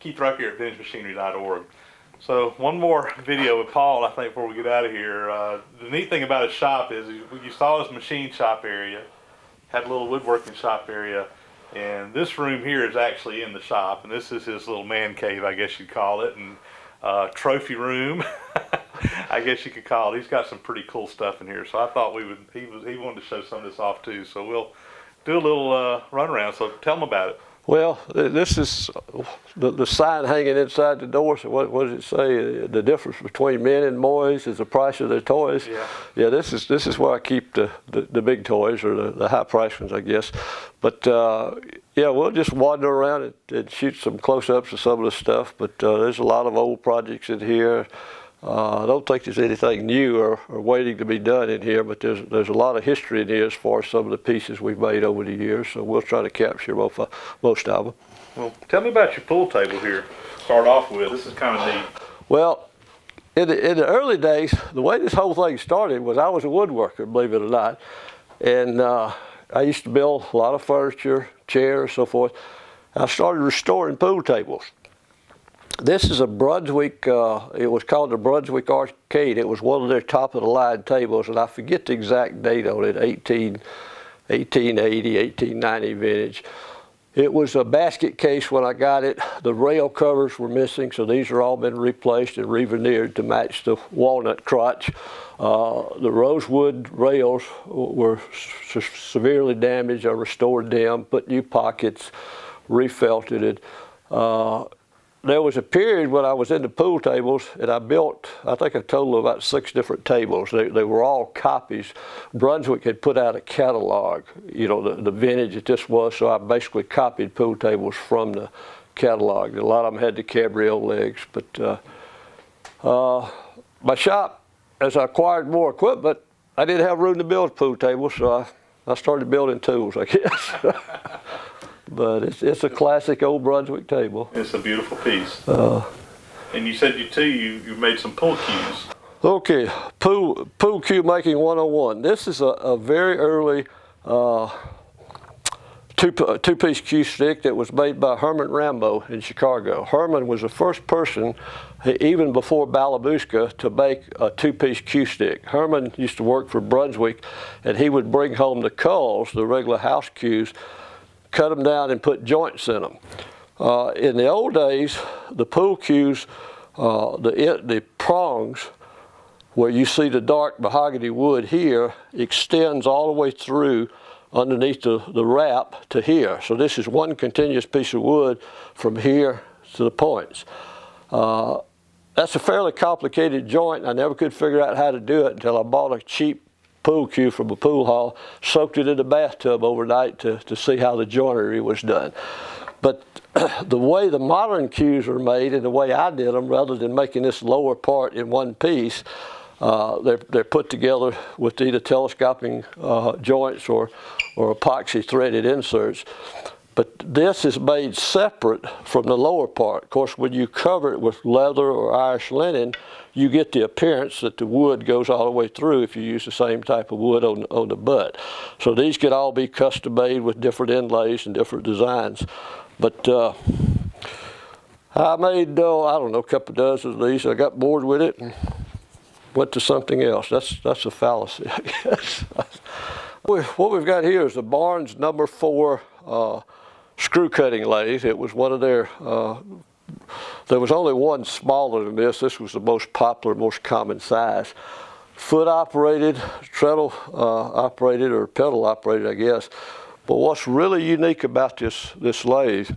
Keith Rucker at VintageMachinery.org. So one more video with Paul, I think, before we get out of here. The neat thing about his shop is you saw his machine shop area, had a little woodworking shop area, and this room here is actually in the shop, and this is his little man cave, I guess you'd call it, and trophy room, I guess you could call it. He's got some pretty cool stuff in here, so I thought he wanted to show some of this off too, so we'll do a little run around. So tell him about it. Well, this is the sign hanging inside the door. So what does it say? The difference between men and boys is the price of their toys. Yeah. This is where I keep the big toys, or the high price ones, I guess. But yeah, we'll just wander around and shoot some close-ups of some of the stuff. But there's a lot of old projects in here. I don't think there's anything new or waiting to be done in here, but there's a lot of history in here as far as some of the pieces we've made over the years, so we'll try to capture most of them. Well, tell me about your pool table here. Start off with, this is kind of neat. Well, in the early days, the way this whole thing started was I was a woodworker, believe it or not, and I used to build a lot of furniture, chairs, so forth. I started restoring pool tables. This is a Brunswick, it was called the Brunswick Arcade. It was one of their top-of-the-line tables, and I forget the exact date on it, 1880, 1890 vintage. It was a basket case when I got it. The rail covers were missing, so these are all been replaced and re-veneered to match the walnut crotch. The rosewood rails were severely damaged. I restored them, put new pockets, refelted it. There was a period when I was into pool tables, and I built, I think, a total of about 6 different tables. They were all copies. Brunswick had put out a catalog, you know, the vintage that this was, so I basically copied pool tables from the catalog. A lot of them had the cabriole legs, but my shop, as I acquired more equipment, I didn't have room to build pool tables, so I started building tools, I guess. But it's a classic old Brunswick table. It's a beautiful piece. And you said you made some pool cues. Okay, pool cue making 101. This is a very early two-piece cue stick that was made by Herman Rambo in Chicago. Herman was the first person, even before Balabuska, to make a two-piece cue stick. Herman used to work for Brunswick, and he would bring home the culls, the regular house cues, cut them down and put joints in them. In the old days, the pool cues, the prongs, where you see the dark mahogany wood here, extends all the way through underneath the wrap to here. So this is one continuous piece of wood from here to the points. That's a fairly complicated joint. I never could figure out how to do it until I bought a cheap pool cue from a pool hall, soaked it in the bathtub overnight to see how the joinery was done. But the way the modern cues are made and the way I did them, rather than making this lower part in one piece, they're put together with either telescoping joints or epoxy threaded inserts. But this is made separate from the lower part. Of course, when you cover it with leather or Irish linen, you get the appearance that the wood goes all the way through if you use the same type of wood on the butt. So these could all be custom made with different inlays and different designs. But I made, I don't know, a couple dozen of these. I got bored with it and went to something else. That's a fallacy, I guess. What we've got here is the Barnes number 4 screw cutting lathe. It was one of their, there was only one smaller than this. This was the most popular, most common size. Foot operated, treadle operated, or pedal operated, I guess. But what's really unique about this lathe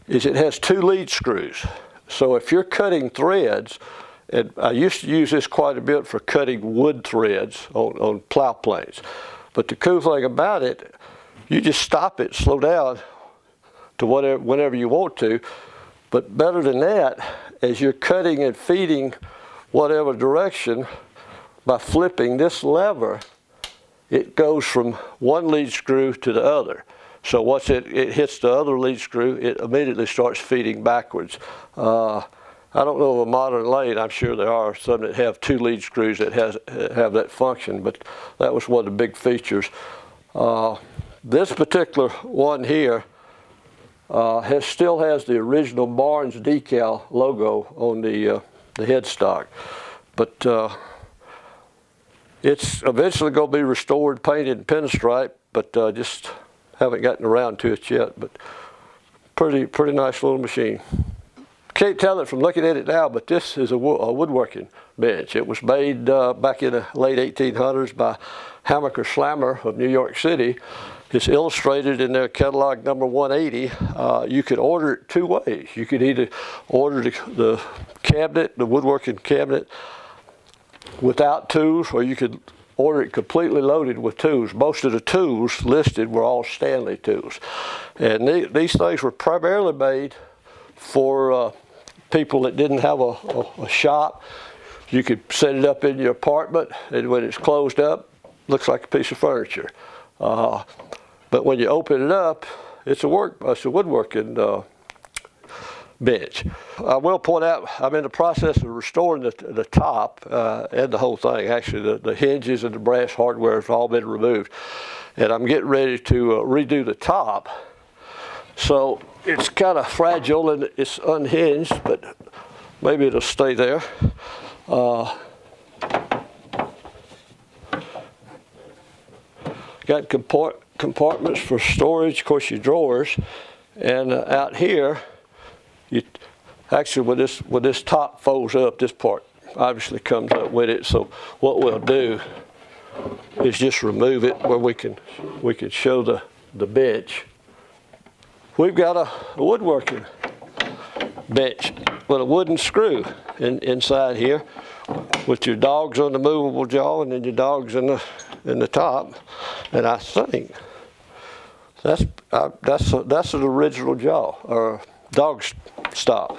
is it has 2 lead screws. So if you're cutting threads, and I used to use this quite a bit for cutting wood threads on plow planes. But the cool thing about it, you just stop it, slow down to whenever you want to. But better than that, as you're cutting and feeding whatever direction, by flipping this lever, it goes from one lead screw to the other. So once it hits the other lead screw, it immediately starts feeding backwards. I don't know of a modern lathe. I'm sure there are some that have 2 lead screws that have that function, but that was one of the big features. This particular one here, still has the original Barnes decal logo on the headstock. But it's eventually going to be restored, painted, and pinstripe, but just haven't gotten around to it yet. But pretty nice little machine. Can't tell it from looking at it now, but this is a woodworking bench. It was made back in the late 1800s by Hammer Schlammer of New York City. It's illustrated in their catalog number 180. You could order it two ways. You could either order the cabinet, the woodworking cabinet, without tools, or you could order it completely loaded with tools. Most of the tools listed were all Stanley tools. And these things were primarily made for people that didn't have a shop. You could set it up in your apartment, and when it's closed up, looks like a piece of furniture. But when you open it up, it's a woodworking bench. I will point out, I'm in the process of restoring the top and the whole thing. Actually, the hinges and the brass hardware have all been removed. And I'm getting ready to redo the top. So it's kind of fragile and it's unhinged, but maybe it'll stay there. Got compartments for storage, of course, your drawers. And out here, actually when this top folds up, this part obviously comes up with it. So what we'll do is just remove it where we can show the bench. We've got a woodworking bench with a wooden screw inside here, with your dogs on the movable jaw and then your dogs in the top. And I think that's an original jaw or dog stop.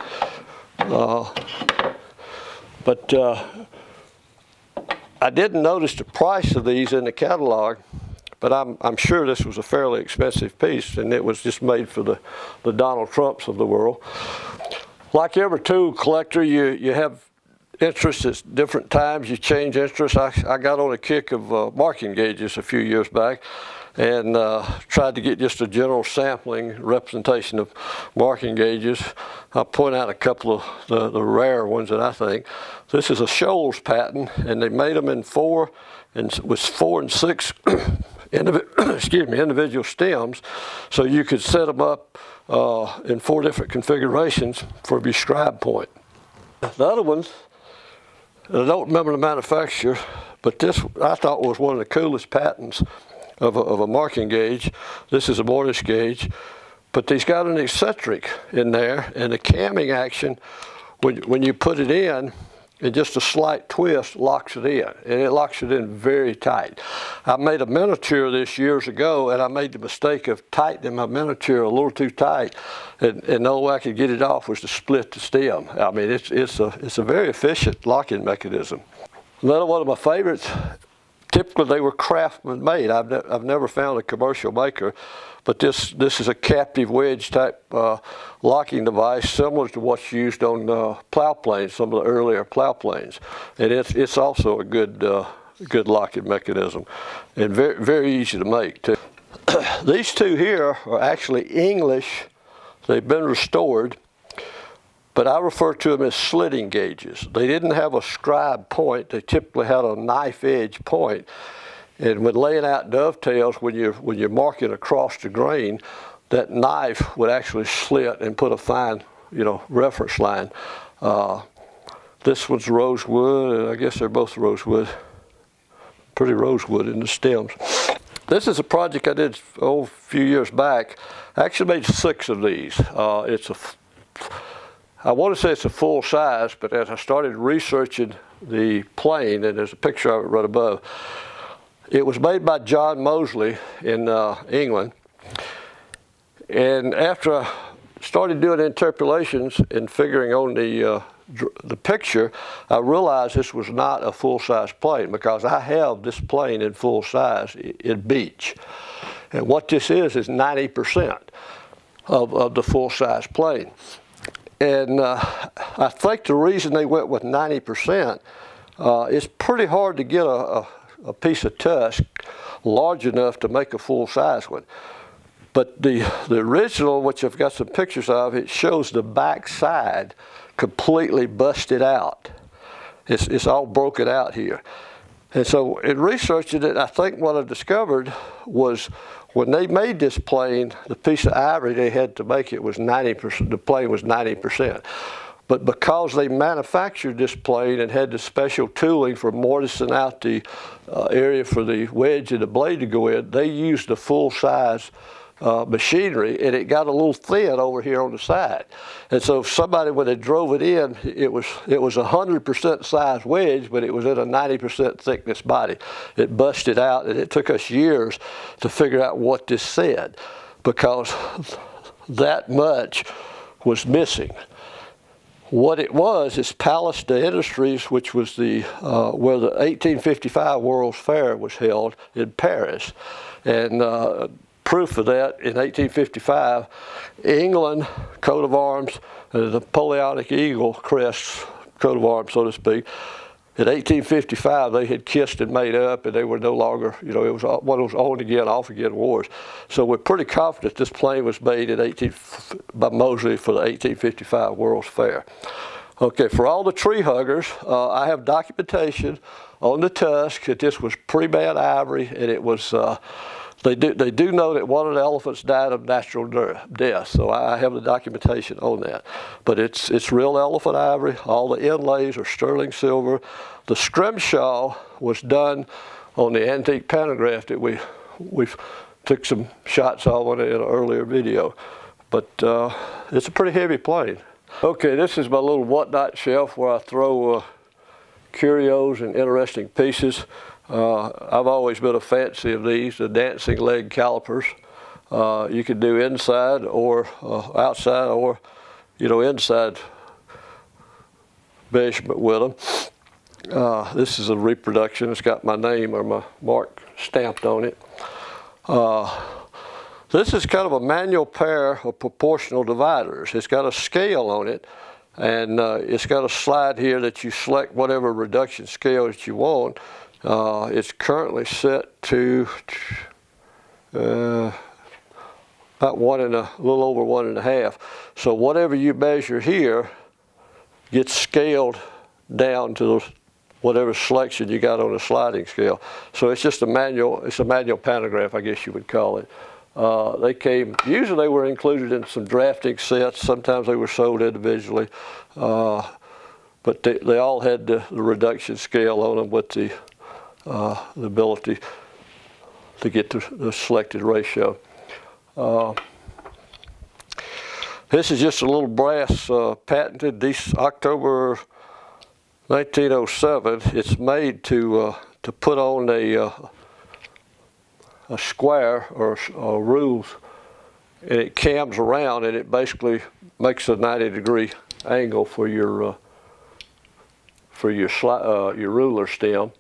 But I didn't notice the price of these in the catalog, but I'm sure this was a fairly expensive piece, and it was just made for the Donald Trumps of the world. Like every tool collector, you have interests at different times. You change interests. I got on a kick of marking gauges a few years back, and tried to get just a general sampling representation of marking gauges. I'll point out a couple of the rare ones that I think. This is a Shoals patent, and they made them in four and 6 individual stems, so you could set them up in 4 different configurations for your scribe point. The other ones, I don't remember the manufacturer, but this I thought was one of the coolest patents of a marking gauge. This is a mortise gauge, but they's got an eccentric in there, and the camming action, when you put it in, and just a slight twist locks it in, and it locks it in very tight. I made a miniature of this years ago, and I made the mistake of tightening my miniature a little too tight, and the only way I could get it off was to split the stem. I mean, it's a very efficient locking mechanism. Another one of my favorites, typically they were craftsman made. I've never found a commercial maker, but this is a captive wedge type locking device similar to what's used on plow planes, some of the earlier plow planes, and it's also a good locking mechanism, and very very easy to make too. These two here are actually English. They've been restored, but I refer to them as slitting gauges. They didn't have a scribe point. They typically had a knife edge point. And when laying out dovetails, when you're marking across the grain, that knife would actually slit and put a fine, reference line. This one's rosewood, and I guess they're both rosewood. Pretty rosewood in the stems. This is a project I did a few years back. I actually made 6 of these. I want to say it's a full size, but as I started researching the plane, and there's a picture of it right above, it was made by John Mosley in England. And after I started doing interpolations and figuring on the picture, I realized this was not a full-size plane, because I have this plane in full size in beech. And what this is 90% of the full-size plane. And I think the reason they went with 90%, it's pretty hard to get a piece of tusk large enough to make a full-size one. But the original, which I've got some pictures of, it shows the back side completely busted out. It's all broken out here. And so in researching it, I think what I discovered was when they made this plane, the piece of ivory they had to make it was 90%, the plane was 90%. But because they manufactured this plane and had the special tooling for mortising out the area for the wedge and the blade to go in, they used the full-size machinery, and it got a little thin over here on the side. And so if somebody, when they drove it in, it was 100% size wedge, but it was in a 90% thickness body. It busted out, and it took us years to figure out what this said, because that much was missing. What it was is Pallister Industries, which was the where the 1855 World's Fair was held in Paris, and proof of that, in 1855, England coat of arms, the Napoleonic eagle crest coat of arms, so to speak. In 1855, they had kissed and made up, and they were no longer, you know, it was one of those on again, off again wars. So we're pretty confident this plane was made by Moseley for the 1855 World's Fair. Okay, for all the tree huggers, I have documentation on the tusk that this was pre-bad ivory, and it was. They do know that one of the elephants died of natural death, so I have the documentation on that. But it's real elephant ivory. All the inlays are sterling silver. The scrimshaw was done on the antique pantograph that we took some shots of in an earlier video. But it's a pretty heavy plane. Okay, this is my little whatnot shelf where I throw curios and interesting pieces. I've always been a fancy of these, the dancing leg calipers. You can do inside or outside, or, you know, inside measurement with them. This is a reproduction. It's got my name or my mark stamped on it. This is kind of a manual pair of proportional dividers. It's got a scale on it, and it's got a slide here that you select whatever reduction scale that you want. It's currently set to about a little over 1.5. So whatever you measure here gets scaled down to whatever selection you got on a sliding scale. So it's just a manual pantograph, I guess you would call it. Usually they were included in some drafting sets. Sometimes they were sold individually. But they all had the reduction scale on them with the ability to get the selected ratio. This is just a little brass patented. This October 1907. It's made to put on a square or rules, and it cams around, and it basically makes a 90-degree angle for your ruler stem.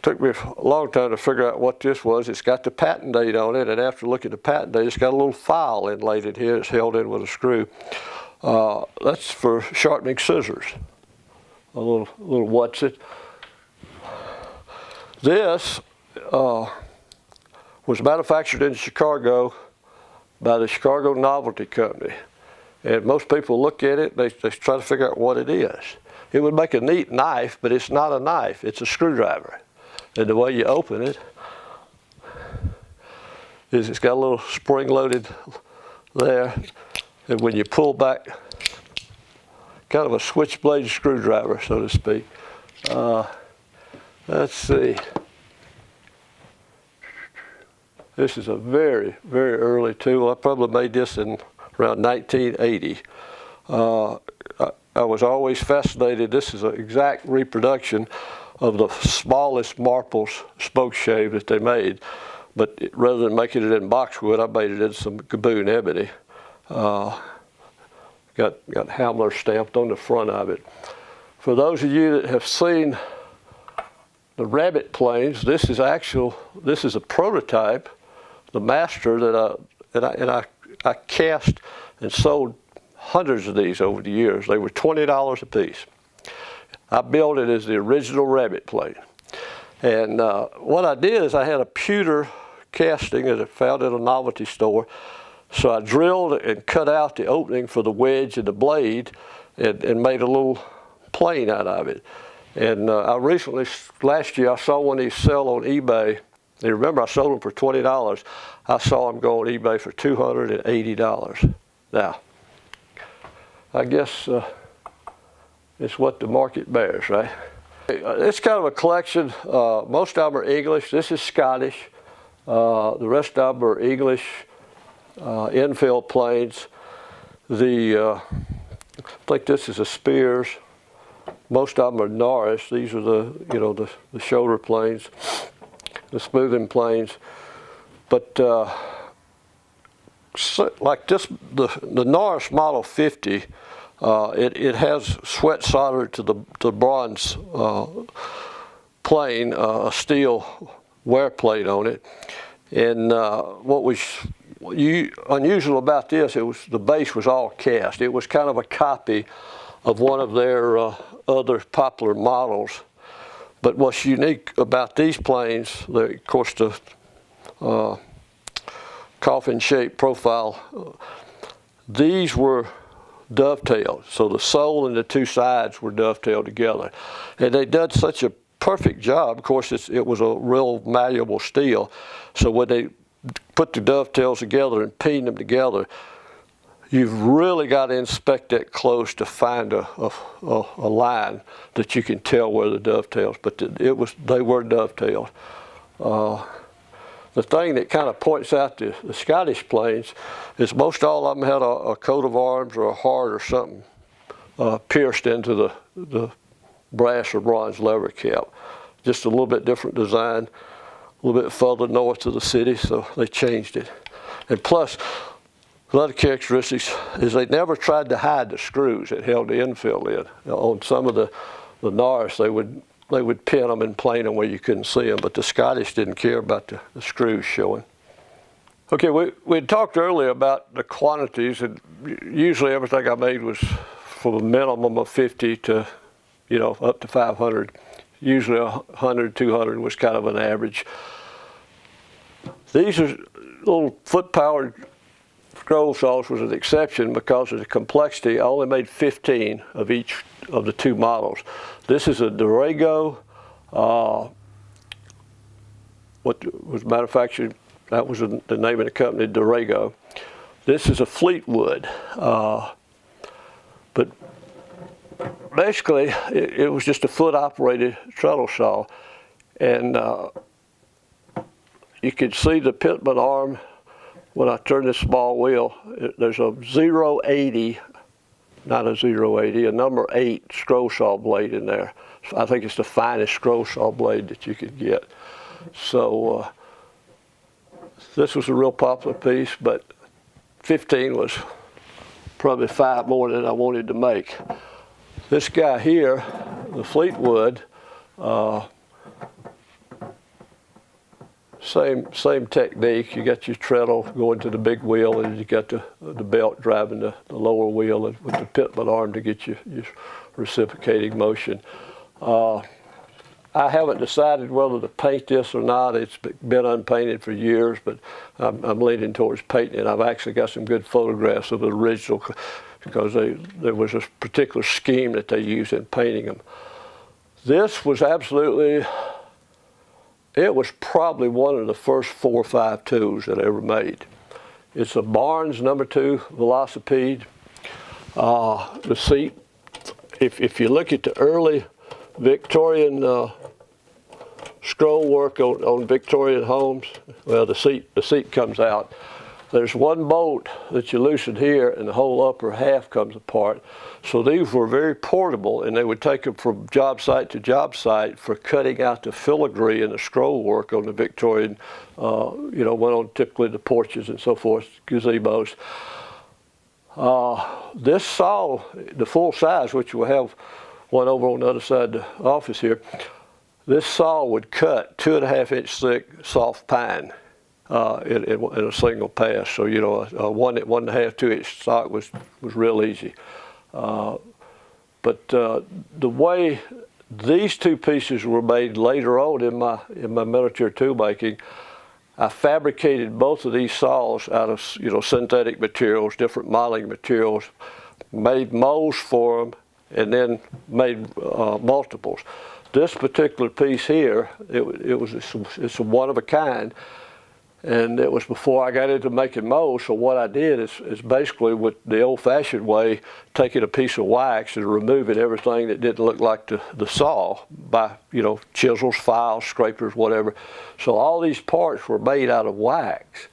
Took me a long time to figure out what this was. It's got the patent date on it, and after looking at the patent date, it's got a little file inlaid in here. It's held in with a screw. That's for sharpening scissors. A little what's-it. This was manufactured in Chicago by the Chicago Novelty Company. And most people look at it, they try to figure out what it is. It would make a neat knife, but it's not a knife, it's a screwdriver. And the way you open it is it's got a little spring loaded there. And when you pull back, kind of a switchblade screwdriver, so to speak. Let's see. This is a very, very early tool. I probably made this in around 1980. I was always fascinated. This is an exact reproduction of the smallest Marples spoke shave that they made. But rather than making it in boxwood, I made it in some Gaboon ebony. Got Hamler stamped on the front of it. For those of you that have seen the rabbit planes, this is a prototype, the master that I cast and sold hundreds of these over the years. They were $20 a piece. I built it as the original rabbit plane. And what I did is I had a pewter casting that I found at a novelty store. So I drilled and cut out the opening for the wedge and the blade and made a little plane out of it. And I recently, last year, I saw one of these sell on eBay. And remember, I sold them for $20. I saw them go on eBay for $280. Now, I guess it's what the market bears, right? It's kind of a collection. Most of them are English. This is Scottish. The rest of them are English infield planes. I think this is a Spears. Most of them are Norris. These are the shoulder planes, the smoothing planes. But like this, the Norris Model 50, it has sweat soldered to the bronze plane, a steel wear plate on it. And what was unusual about this, the base was all cast. It was kind of a copy of one of their other popular models. But what's unique about these planes, of course, the coffin-shaped profile, these were dovetailed. So the sole and the two sides were dovetailed together. And they did such a perfect job. Of course, it was a real malleable steel. So when they put the dovetails together and pin them together, you've really got to inspect that close to find a line that you can tell where the dovetails. But they were dovetailed. The thing that kind of points out the Scottish planes is most all of them had a coat of arms or a heart or something pierced into the brass or bronze lever cap. Just a little bit different design, a little bit further north of the city, so they changed it. And plus, another characteristics is they never tried to hide the screws that held the infield in. On some of the Norris, they would pin them and plane them where you couldn't see them, but the Scottish didn't care about the screws showing. Okay, we talked earlier about the quantities, and usually everything I made was from a minimum of 50 to, up to 500. Usually 100, 200 was kind of an average. These are little foot-powered scroll saws was an exception because of the complexity. I only made 15 of each of the two models. This is a Durago, what was manufactured, that was the name of the company, Durago. This is a Fleetwood, but basically it was just a foot-operated treadle saw, and you could see the pitman arm. When I turn this small wheel, there's a 080, not a 080, a number 8 scroll saw blade in there. So I think it's the finest scroll saw blade that you could get. So this was a real popular piece, but 15 was probably 5 more than I wanted to make. This guy here, the Fleetwood, same technique. You got your treadle going to the big wheel, and you got the belt driving the lower wheel with the pitman arm to get your reciprocating motion. I haven't decided whether to paint this or not. It's been unpainted for years, but I'm leaning towards painting it. I've actually got some good photographs of the original because there was a particular scheme that they used in painting them. This was absolutely, it was probably one of the first 4 or 5 tools that I ever made. It's a Barnes number 2 Velocipede. The seat, if you look at the early Victorian scroll work on Victorian homes, well, the seat comes out. There's one bolt that you loosen here, and the whole upper half comes apart. So these were very portable, and they would take them from job site to job site for cutting out the filigree and the scroll work on the Victorian, went on typically the porches and so forth, gazebos. This saw, the full size, which we'll have one over on the other side of the office here, this saw would cut 2.5-inch thick soft pine in a single pass. So, a 1.5, 2-inch stock was real easy. But the way these two pieces were made later on in my miniature tool making, I fabricated both of these saws out of synthetic materials, different modeling materials, made molds for them, and then made multiples. This particular piece here, it's a one of a kind, and it was before I got into making molds. So what I did is basically with the old-fashioned way, taking a piece of wax and removing everything that didn't look like the saw by chisels, files, scrapers, whatever. So all these parts were made out of wax,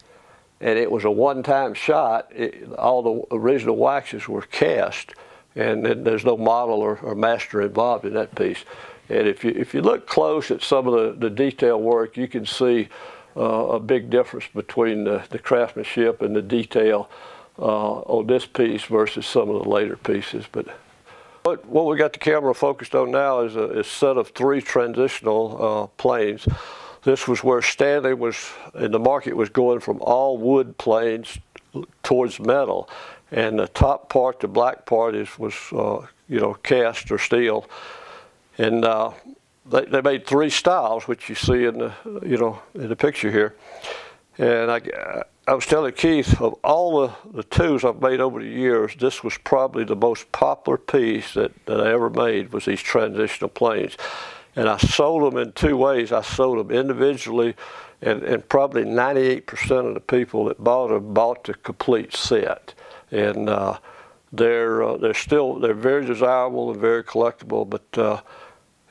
and it was a one-time shot. All the original waxes were cast, and then there's no model or master involved in that piece. And if you look close at some of the detail work, you can see a big difference between the craftsmanship and the detail on this piece versus some of the later pieces. But what we got the camera focused on now is a set of 3 transitional planes. This was where Stanley was, and the market was going from all wood planes towards metal. And the top part, the black part, was cast or steel. And they made 3 styles, which you see in the picture here. And I was telling Keith, of all the tools I've made over the years, this was probably the most popular piece that I ever made, was these transitional planes. And I sold them in 2 ways. I sold them individually, and probably 98% of the people that bought them bought the complete set. And they're very desirable and very collectible, but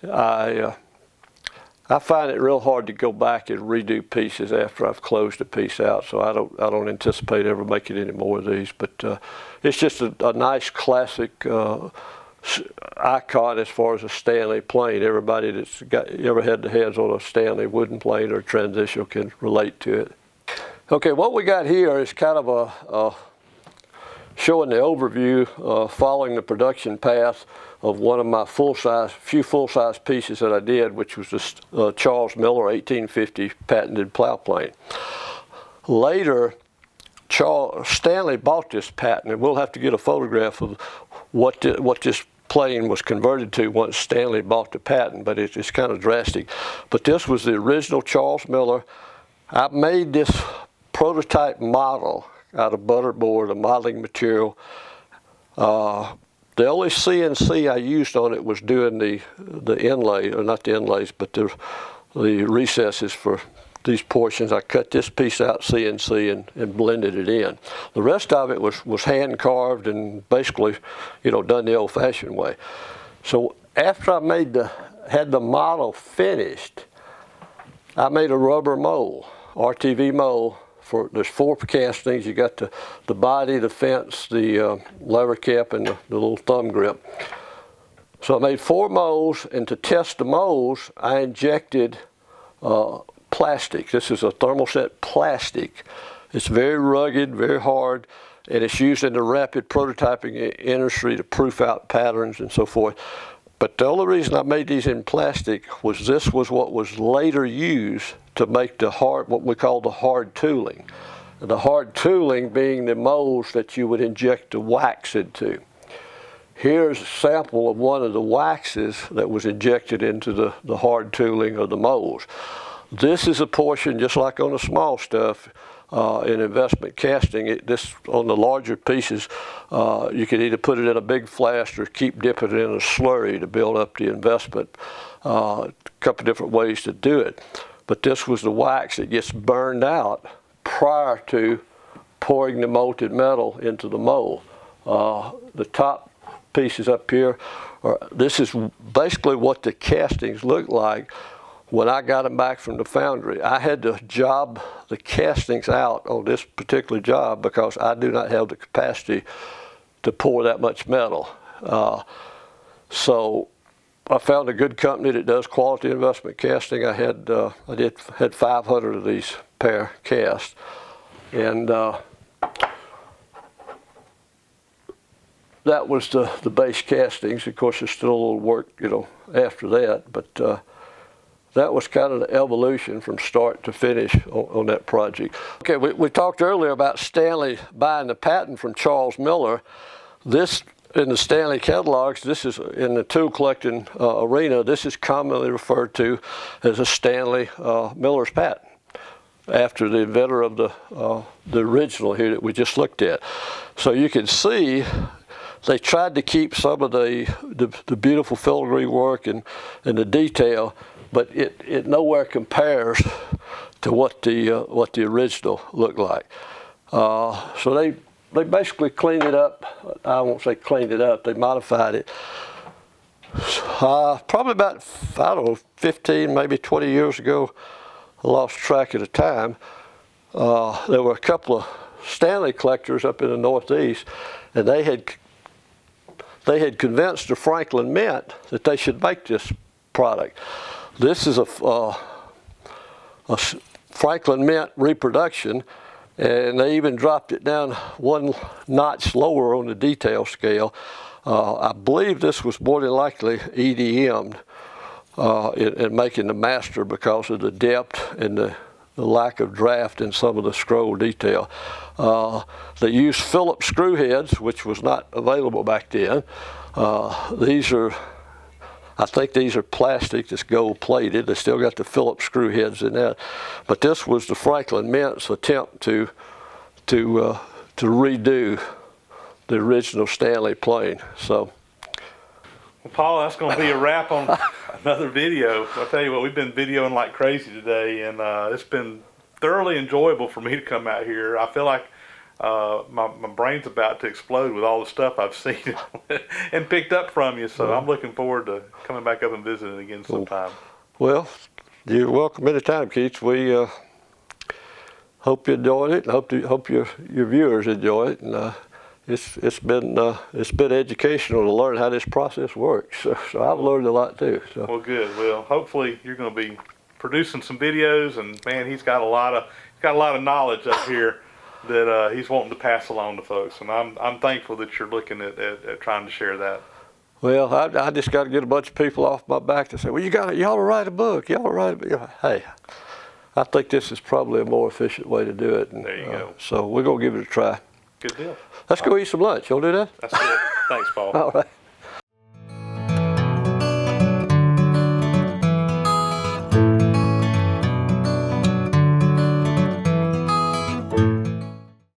I find it real hard to go back and redo pieces after I've closed a piece out, so I don't anticipate ever making any more of these. But it's just a nice classic icon as far as a Stanley plane. Everybody that's ever had their hands on a Stanley wooden plane or transitional can relate to it. Okay, what we got here is kind of a showing the overview, following the production path of one of my few full-size pieces that I did, which was this Charles Miller 1850 patented plow plane. Later, Stanley bought this patent, and we'll have to get a photograph of what this plane was converted to once Stanley bought the patent, but it's kind of drastic. But this was the original Charles Miller. I made this prototype model out of butterboard, a modeling material. The only CNC I used on it was doing the inlay, or not the inlays, but the recesses for these portions. I cut this piece out CNC and blended it in. The rest of it was hand carved and basically, done the old-fashioned way. So after I had the model finished, I made a rubber mold, RTV mold. There's 4 castings. You got the body, the fence, the lever cap, and the little thumb grip. So I made 4 molds, and to test the molds, I injected plastic. This is a thermoset plastic. It's very rugged, very hard, and it's used in the rapid prototyping industry to proof out patterns and so forth. But the only reason I made these in plastic was this was what was later used to make what we call the hard tooling. The hard tooling being the molds that you would inject the wax into. Here's a sample of one of the waxes that was injected into the hard tooling of the molds. This is a portion, just like on the small stuff, in investment casting, this on the larger pieces, you could either put it in a big flask or keep dipping it in a slurry to build up the investment. A couple different ways to do it. But this was the wax that gets burned out prior to pouring the molten metal into the mold. The top pieces up here, this is basically what the castings look like when I got them back from the foundry. I had to job the castings out on this particular job because I do not have the capacity to pour that much metal. So I found a good company that does quality investment casting. I had 500 of these pair cast, and that was the base castings. Of course, there's still a little work, after that, but that was kind of the evolution from start to finish on that project. Okay, we talked earlier about Stanley buying the patent from Charles Miller. This, in the Stanley catalogs, this is in the tool collecting arena, this is commonly referred to as a Stanley Miller's patent. after the inventor of the original here that we just looked at. So you can see they tried to keep some of the beautiful filigree work and the detail, but it nowhere compares to what the original looked like. So they basically cleaned it up. I won't say cleaned it up. They modified it. Probably about, I don't know, 15, maybe 20 years ago. I lost track of the time. There were a couple of Stanley collectors up in the Northeast, and they had convinced the Franklin Mint that they should make this product. This is a Franklin Mint reproduction, and they even dropped it down one notch lower on the detail scale. I believe this was more than likely EDM'd in making the master because of the depth and the lack of draft in some of the scroll detail. They used Phillips screw heads, which was not available back then. I think these are plastic that's gold plated. They still got the Phillips screw heads in that. But this was the Franklin Mint's attempt to redo the original Stanley plane. So, well, Paul, that's going to be a wrap on another video. I'll tell you what, we've been videoing like crazy today, and it's been thoroughly enjoyable for me to come out here. I feel like my brain's about to explode with all the stuff I've seen and picked up from you. So I'm looking forward to coming back up and visiting again sometime. Well, you're welcome anytime, Keith. We hope you enjoyed it, and hope your viewers enjoy it. And it's been educational to learn how this process works. So I've learned a lot too. So. Well, good. Well, hopefully you're going to be producing some videos, and man, he's got a lot of knowledge up here that he's wanting to pass along to folks, and I'm thankful that you're looking at trying to share that. Well, I just got to get a bunch of people off my back to say, well, y'all to write a book. Y'all to write a book. Hey, I think this is probably a more efficient way to do it. And, there you go. So we're going to give it a try. Good deal. Let's go eat some lunch. You'll do that? That's it. Thanks, Paul. All right.